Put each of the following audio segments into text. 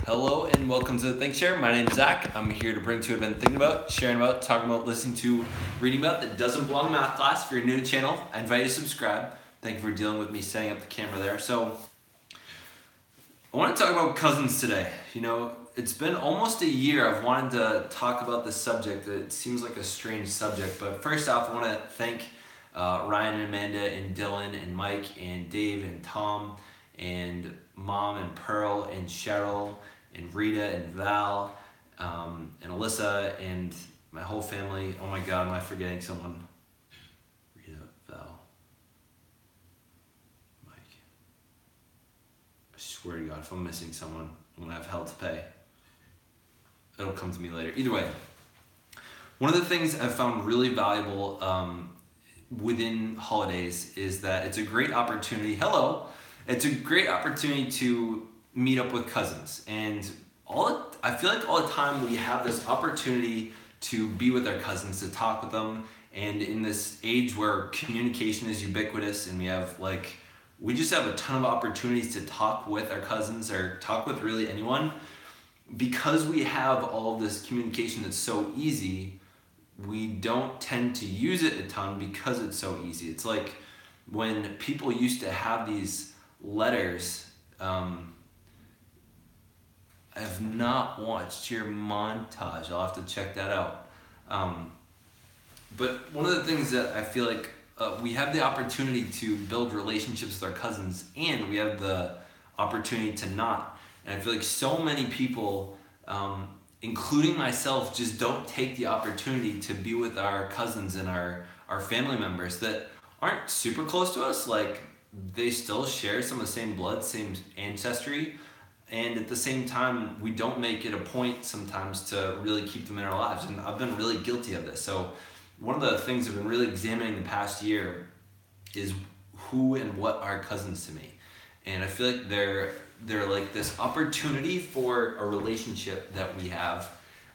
Hello and welcome to the Think Share. My name is Zach. I'm here to bring to you what I've been thinking about, sharing about, talking about, listening to, reading about that doesn't belong in math class. If you're new to the channel, I invite you to subscribe. Thank you for dealing with me setting up the camera there. So I want to talk about cousins today. It's been almost a year I've wanted to talk about this subject. It seems like a strange subject, but first off, I want to thank Ryan and Amanda and Dylan and Mike and Dave and Tom and Mom and Pearl and Cheryl and Rita and Val and Alyssa and my whole family. Oh my God, am I forgetting someone? Rita, Val, Mike. I swear to God, if I'm missing someone, I'm gonna have hell to pay. It'll come to me later. Either way, one of the things I've found really valuable within holidays is that it's a great opportunity. It's a great opportunity to meet up with cousins, and I feel like all the time we have this opportunity to be with our cousins, to talk with them, and in this age where communication is ubiquitous and we just have a ton of opportunities to talk with our cousins or talk with really anyone. Because we have all of this communication that's so easy, we don't tend to use it a ton because it's so easy. It's like when people used to have these letters. I have not watched your montage. I'll have to check that out. But one of the things that I feel like we have the opportunity to build relationships with our cousins, and we have the opportunity to not. And I feel like so many people, including myself, just don't take the opportunity to be with our cousins and our family members that aren't super close to us. Like, they still share some of the same blood, same ancestry, and at the same time, we don't make it a point sometimes to really keep them in our lives. And I've been really guilty of this. So one of the things I've been really examining the past year is who and what are cousins to me. And I feel like they're like this opportunity for a relationship that we have,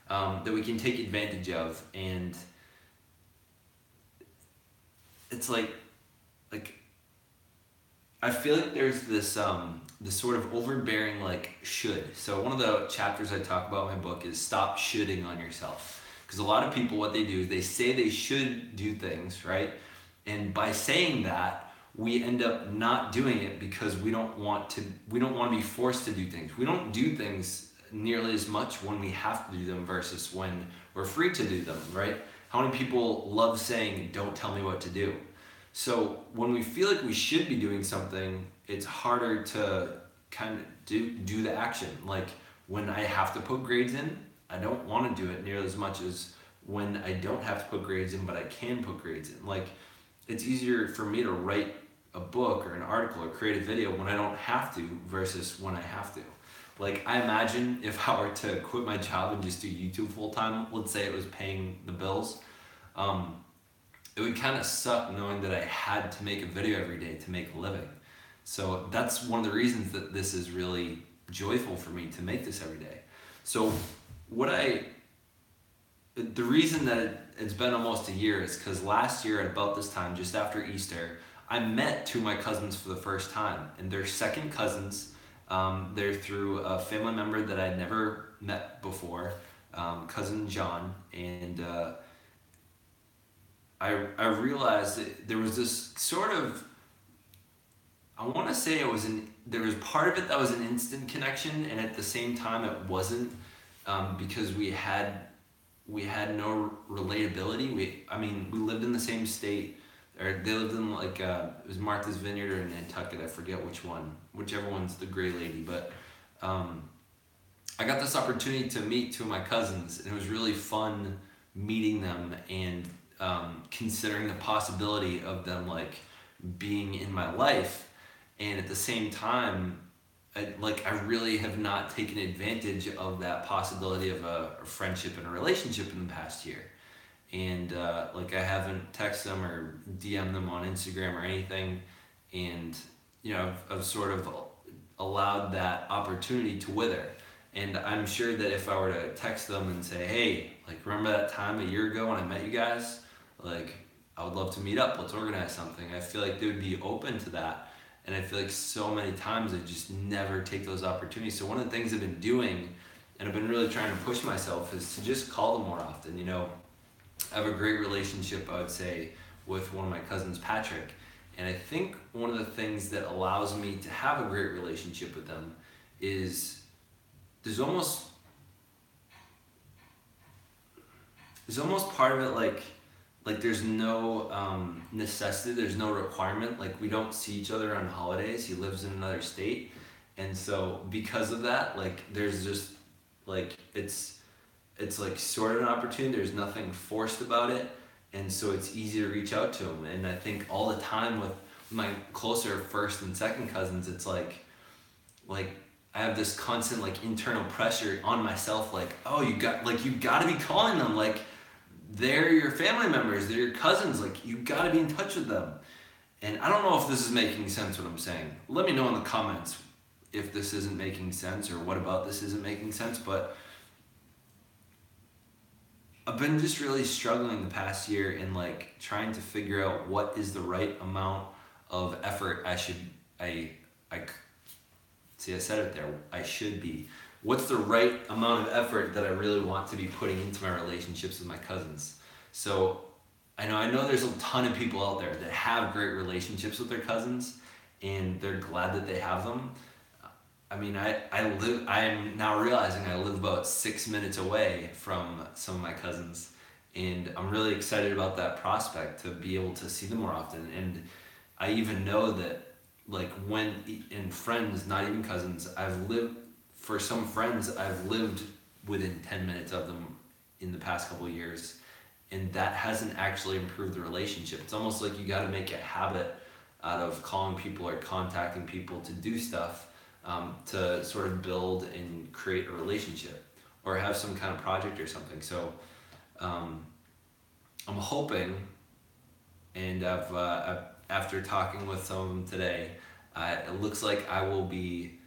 that we can take advantage of. And it's like I feel like there's this sort of overbearing should. So one of the chapters I talk about in my book is stop shoulding on yourself. Because a lot of people, what they do is they say they should do things, right? And by saying that, we end up not doing it because we don't want to be forced to do things. We don't do things nearly as much when we have to do them versus when we're free to do them, right? How many people love saying, "Don't tell me what to do"? So when we feel like we should be doing something, it's harder to kind of do the action. Like when I have to put grades in, I don't want to do it nearly as much as when I don't have to put grades in, but I can put grades in. Like, it's easier for me to write a book or an article or create a video when I don't have to versus when I have to. Like, I imagine if I were to quit my job and just do YouTube full time, let's say it was paying the bills, it would kind of suck knowing that I had to make a video every day to make a living. So that's one of the reasons that this is really joyful for me to make this every day. So the reason that it's been almost a year is because last year at about this time, just after Easter, I met two of my cousins for the first time, and they're second cousins. They're through a family member that I'd never met before, cousin John, and I realized that there was this sort of, I want to say there was part of it that was an instant connection, and at the same time it wasn't, because we had no relatability. We lived in the same state, or they lived in it was Martha's Vineyard or Nantucket, I forget whichever one's the gray lady, but I got this opportunity to meet two of my cousins, and it was really fun meeting them and considering the possibility of them being in my life. And at the same time, I really have not taken advantage of that possibility of a friendship and a relationship in the past year. And I haven't texted them or DM'd them on Instagram or anything. And I've sort of allowed that opportunity to wither. And I'm sure that if I were to text them and say, "Hey, remember that time a year ago when I met you guys? I would love to meet up. Let's organize something." I feel like they would be open to that. And I feel like so many times I just never take those opportunities. So one of the things I've been doing, and I've been really trying to push myself, is to just call them more often. You know, I have a great relationship, I would say, with one of my cousins, Patrick. And I think one of the things that allows me to have a great relationship with them is there's almost part of it like there's no necessity, there's no requirement. Like we don't see each other on holidays. He lives in another state, and so because of that, like there's just like it's like sort of an opportunity. There's nothing forced about it, and so it's easy to reach out to him. And I think all the time with my closer first and second cousins, it's like I have this constant like internal pressure on myself, like, oh, you got to be calling them, like they're your family members, they're your cousins, like you got to be in touch with them. And I don't know if this is making sense what I'm saying. Let me know in the comments if this isn't making sense or what about this isn't making sense, but I've been just really struggling the past year in like trying to figure out what is the right amount of effort I see, I said it there. I should be. What's the right amount of effort that I really want to be putting into my relationships with my cousins? So I know there's a ton of people out there that have great relationships with their cousins and they're glad that they have them. I mean, I'm now realizing I live about 6 minutes away from some of my cousins, and I'm really excited about that prospect to be able to see them more often. And I even know that like when in friends, not even cousins, for some friends I've lived within 10 minutes of them in the past couple of years, and that hasn't actually improved the relationship. It's almost like you got to make a habit out of calling people or contacting people to do stuff, to sort of build and create a relationship or have some kind of project or something. So I'm hoping, and after talking with some of them today, it looks like I will be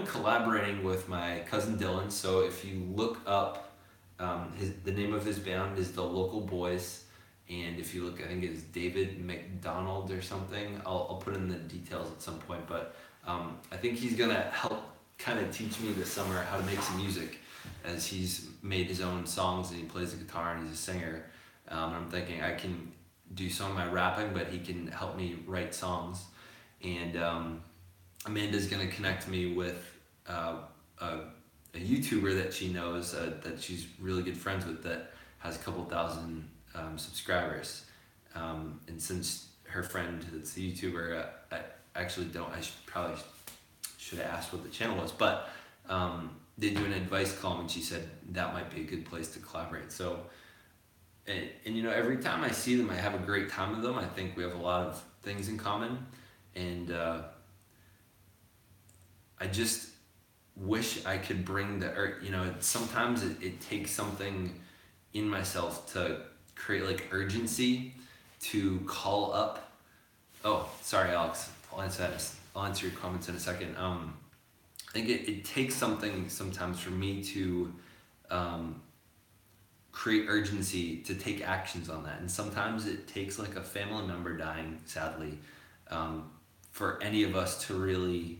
collaborating with my cousin Dylan. So if you look up the name of his band is The Local Boys, and if you look, I think it's David McDonald or something. I'll put in the details at some point, but I think he's gonna help kind of teach me this summer how to make some music, as he's made his own songs and he plays the guitar and he's a singer. I'm thinking I can do some of my rapping, but he can help me write songs. And Amanda's gonna connect me with a YouTuber that she knows, that she's really good friends with, that has a couple thousand subscribers. And since her friend that's the YouTuber, I actually don't, probably should have asked what the channel was, but they do an advice column, and she said that might be a good place to collaborate. So, and you know, every time I see them, I have a great time with them. I think we have a lot of things in common, and I just wish I could bring sometimes it takes something in myself to create like urgency to call up. Oh, sorry, Alex. I'll answer your comments in a second. I think it takes something sometimes for me to create urgency to take actions on that. And sometimes it takes like a family member dying, sadly, for any of us to really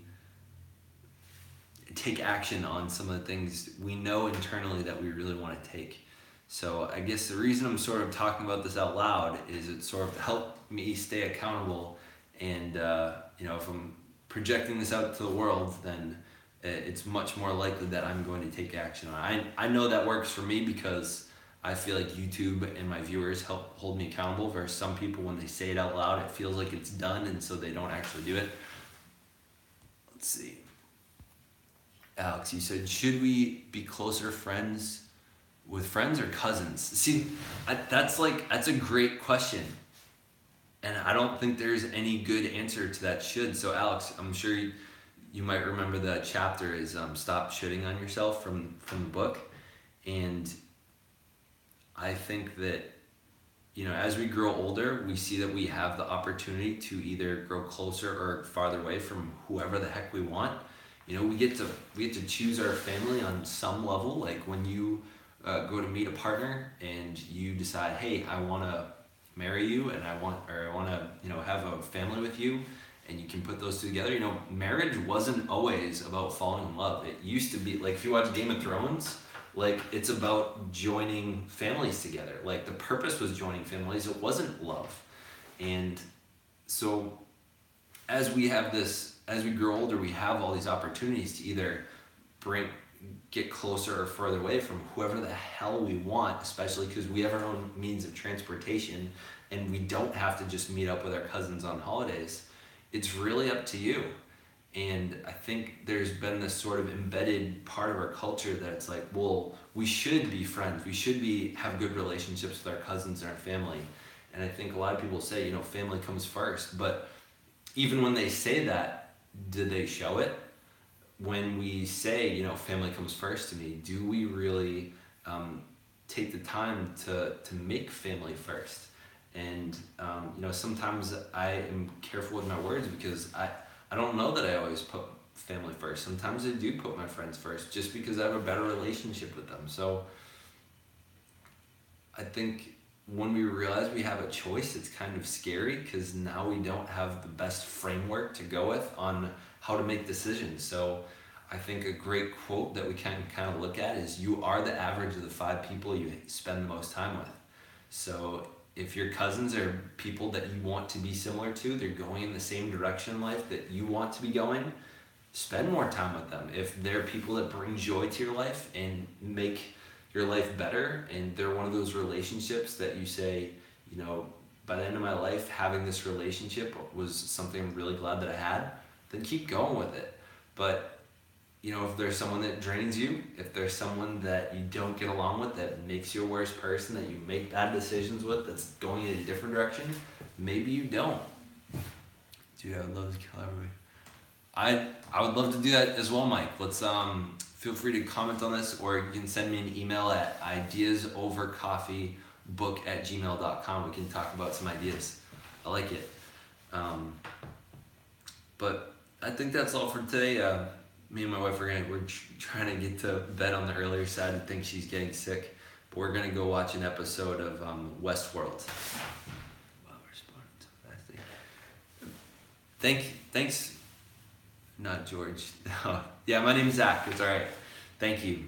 take action on some of the things we know internally that we really want to take. So I guess the reason I'm sort of talking about this out loud is it sort of helped me stay accountable. And if I'm projecting this out to the world, then it's much more likely that I'm going to take action on it. I know that works for me because I feel like YouTube and my viewers help hold me accountable, versus some people, when they say it out loud, it feels like it's done, and so they don't actually do it. Let's see. Alex, you said, should we be closer friends with friends or cousins? See, that's a great question. And I don't think there's any good answer to that should. So Alex, I'm sure you might remember that chapter is Stop Shitting on Yourself from the book. And I think that, as we grow older, we see that we have the opportunity to either grow closer or farther away from whoever the heck we want. We get to choose our family on some level. Like when you go to meet a partner and you decide, hey, I want to marry you and I want to, have a family with you, and you can put those two together. Marriage wasn't always about falling in love. It used to be, like, if you watch Game of Thrones, like, it's about joining families together. Like, the purpose was joining families. It wasn't love. And so as we grow older, we have all these opportunities to either get closer or further away from whoever the hell we want, especially because we have our own means of transportation and we don't have to just meet up with our cousins on holidays. It's really up to you. And I think there's been this sort of embedded part of our culture that it's like, well, we should be friends. We should have good relationships with our cousins and our family. And I think a lot of people say, family comes first. But even when they say that, do they show it? When we say, family comes first to me, do we really take the time to make family first? And, sometimes I am careful with my words because I don't know that I always put family first. Sometimes I do put my friends first just because I have a better relationship with them. So I think when we realize we have a choice, it's kind of scary because now we don't have the best framework to go with on how to make decisions. So I think a great quote that we can kind of look at is, you are the average of the 5 people you spend the most time with. So if your cousins are people that you want to be similar to, they're going in the same direction in life that you want to be going, spend more time with them. If they're people that bring joy to your life and make your life better, and they're one of those relationships that you say, by the end of my life, having this relationship was something I'm really glad that I had, then keep going with it. But if there's someone that drains you, if there's someone that you don't get along with, that makes you a worse person, that you make bad decisions with, that's going in a different direction, maybe you don't. Dude, I would love to kill everybody. I would love to do that as well, Mike. Let's feel free to comment on this, or you can send me an email at ideasovercoffeebook@gmail.com. We can talk about some ideas. I like it. But I think that's all for today. Me and my wife we're trying to get to bed on the earlier side and think she's getting sick, but we're gonna go watch an episode of Westworld. Wow, we're responding so fast. Thanks. Not George. Yeah, my name's Zach. It's all right. Thank you.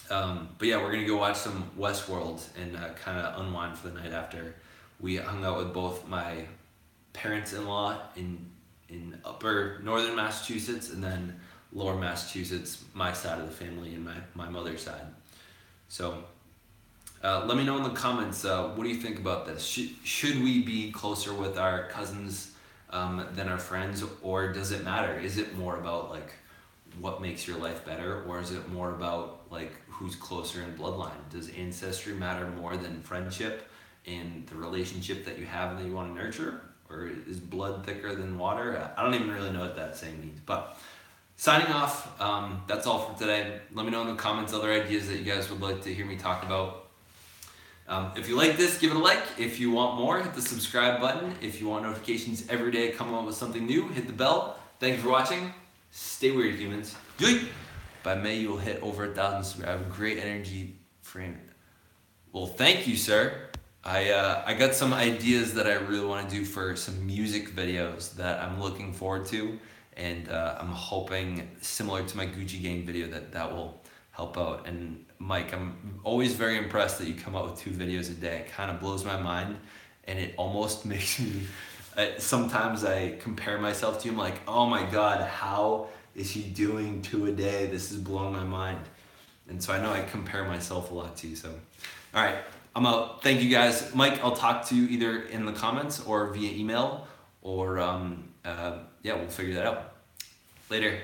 But yeah, we're gonna go watch some Westworld and kind of unwind for the night after we hung out with both my parents-in-law in upper northern Massachusetts and then lower Massachusetts, my side of the family and my mother's side. So let me know in the comments, what do you think about this? Should we be closer with our cousins than our friends, or does it matter? Is it more about like what makes your life better, or is it more about like who's closer in bloodline? Does ancestry matter more than friendship and the relationship that you have and that you want to nurture? Or is blood thicker than water? I don't even really know what that saying means, but signing off, that's all for today. Let me know in the comments other ideas that you guys would like to hear me talk about. If you like this, give it a like. If you want more, hit the subscribe button. If you want notifications every day coming up with something new, hit the bell. Thank you for watching. Stay weird, humans. By May, you will hit over 1,000. I have great energy for it. Well, thank you, sir. I got some ideas that I really want to do for some music videos that I'm looking forward to. And I'm hoping, similar to my Gucci Gang video, that will help out. And Mike, I'm always very impressed that you come out with 2 videos a day. It kind of blows my mind, and it almost makes me, sometimes I compare myself to you. I'm like, oh my God, how is he doing 2 a day? This is blowing my mind. And so I know I compare myself a lot to you. So, all right, I'm out. Thank you guys. Mike, I'll talk to you either in the comments or via email, or yeah, we'll figure that out. Later.